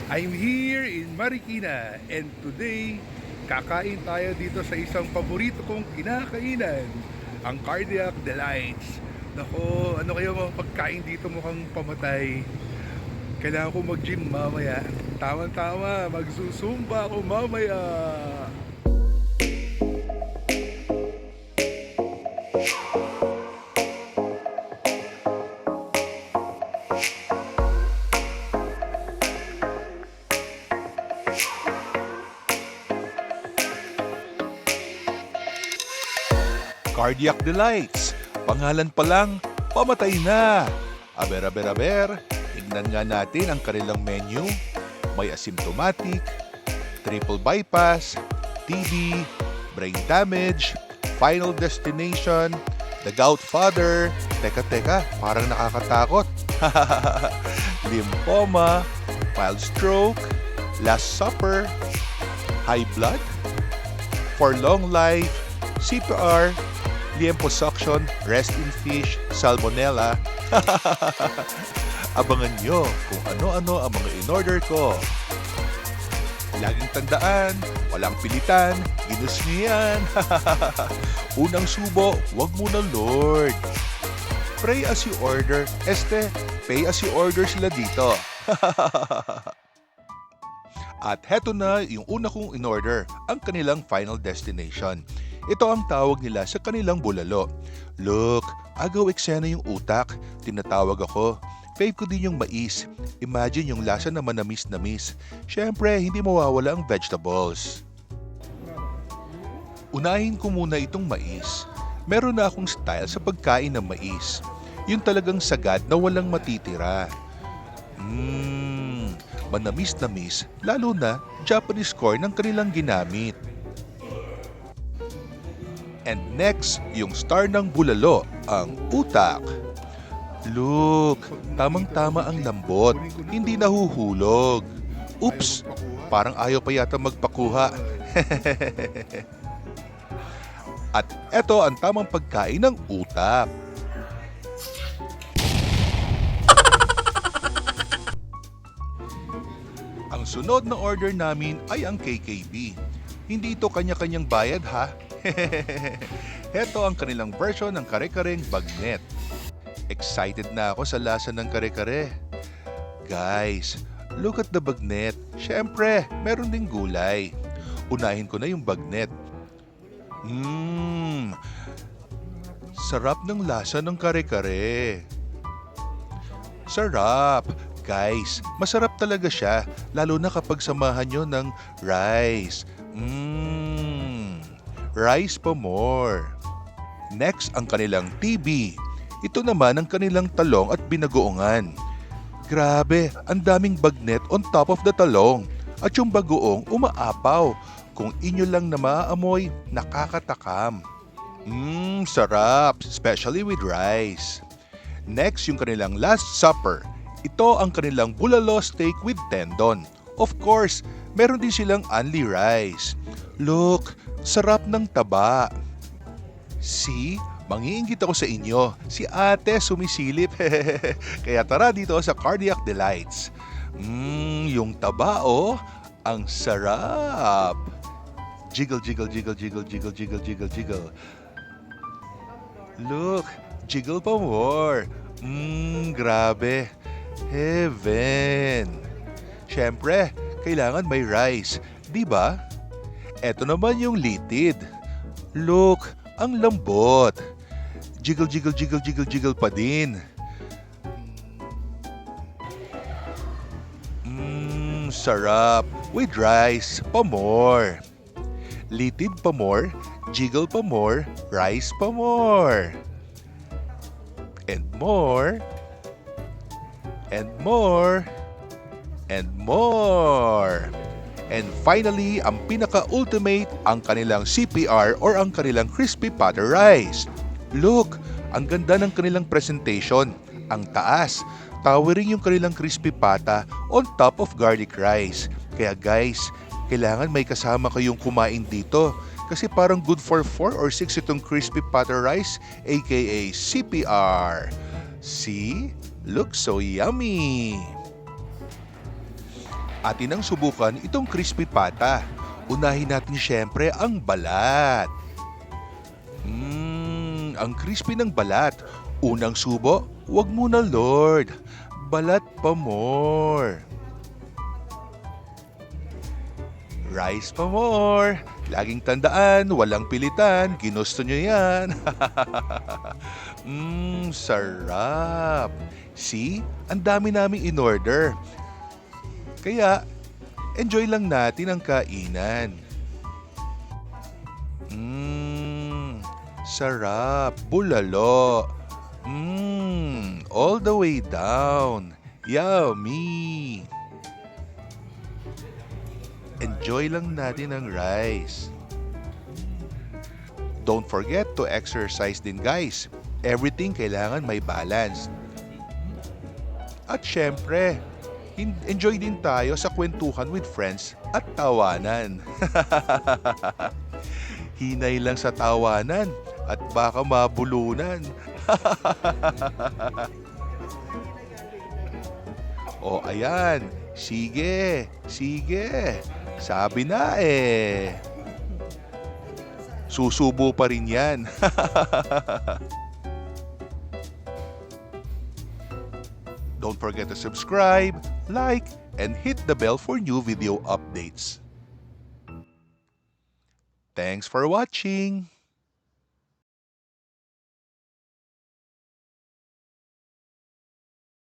I'm here in Marikina and today kakain tayo dito sa isang paborito kong kinakainan, ang Cardiac Delights. Nako, ano kayo mga pagkain dito mukhang pamatay. Kailangan ko mag-gym mamaya. Tama-tama, magsusumba ako mamaya. Cardiac Delights. Pangalan pa lang, pamatay na. Aber, tignan nga natin ang kanilang menu. May asymptomatic, triple bypass, TB, brain damage, final destination, the gout father, teka, parang nakakatakot. Lymphoma, mild stroke, last supper, high blood, for long life, CPR, liposuction, rest in fish, salmonella. Abangan nyo kung ano-ano ang mga in-order ko. Laging tandaan, walang pilitan, ginus nyo yan. Unang subo, wag muna Lord. Pray as you order, pay as you order sila dito. At heto na yung una kong in-order, ang kanilang final destination. Ito ang tawag nila sa kanilang bulalo. Look, agaw eksena yung utak, tinatawag ako. Fave ko din yung mais. Imagine yung lasa na manamis-namis. Syempre, hindi mawawala ang vegetables. Unahin ko muna itong mais. Meron na akong style sa pagkain ng mais. Yung talagang sagad na walang matitira. Manamis-namis, lalo na Japanese corn ang kanilang ginamit. And next, yung star ng bulalo, ang utak. Look, tamang-tama ang lambot, hindi nahuhulog. Oops, parang ayaw pa yata magpakuha. At eto ang tamang pagkain ng utak. Ang sunod na order namin ay ang KKB. Hindi ito kanya-kanyang bayad ha. Heto ang kanilang version ng kare-kareng bagnet. Excited na ako sa lasa ng kare-kare. Guys, look at the bagnet. Syempre, meron ding gulay. Unahin ko na yung bagnet. Sarap ng lasa ng kare-kare. Sarap. Guys, masarap talaga siya, lalo na kapag samahan nyo ng rice. Rice pa more. Next, ang kanilang TB. Ito naman ang kanilang talong at binagoongan. Grabe, ang daming bagnet on top of the talong. At yung bagoong umaapaw. Kung inyo lang na maaamoy, nakakatakam. Sarap, especially with rice. Next, yung kanilang last supper. Ito ang kanilang bulalo steak with tendon. Of course, meron din silang only rice. Look, sarap ng taba. See? Mangiinggit ako sa inyo. Si ate sumisilip. Kaya tara dito sa Cardiac Delights. Yung taba oh, ang sarap. Jiggle, jiggle, jiggle, jiggle, jiggle, jiggle, jiggle, jiggle. Look, jiggle pa more. Grabe. Heaven. Syempre, kailangan may rice, di ba? Eto naman yung litid. Look, ang lambot. Jiggle, jiggle, jiggle, jiggle, jiggle pa din. Sarap. With rice, pa more. Litid pa more, jiggle pa more, rice pa more. And more. And more. And more. And finally, ang pinaka-ultimate, ang kanilang CPR or ang kanilang crispy butter rice. Look, ang ganda ng kanilang presentation. Ang taas, towering yung kanilang crispy pata on top of garlic rice. Kaya guys, kailangan may kasama kayong kumain dito. Kasi parang good for 4 or 6 itong crispy butter rice, aka CPR. See? Looks so yummy! Atin ang subukan itong crispy pata. Unahin natin siyempre ang balat. Ang crispy ng balat. Unang subo, wag muna Lord. Balat pa more. Rice pa more. Laging tandaan, walang pilitan. Ginusto nyo yan. Sarap. See? Ang dami naming in-order. Kaya, enjoy lang natin ang kainan. Sarap. Bulalo. All the way down. Yummy. Enjoy lang natin ang rice. Don't forget to exercise din guys. Everything kailangan may balance. At syempre, enjoy din tayo sa kwentuhan with friends at tawanan. Hinay lang sa tawanan at baka mabulunan. O ayan, sige, sige. Sabi na eh. Susubo pa rin yan. Don't forget to subscribe, like, and hit the bell for new video updates. Thanks for watching.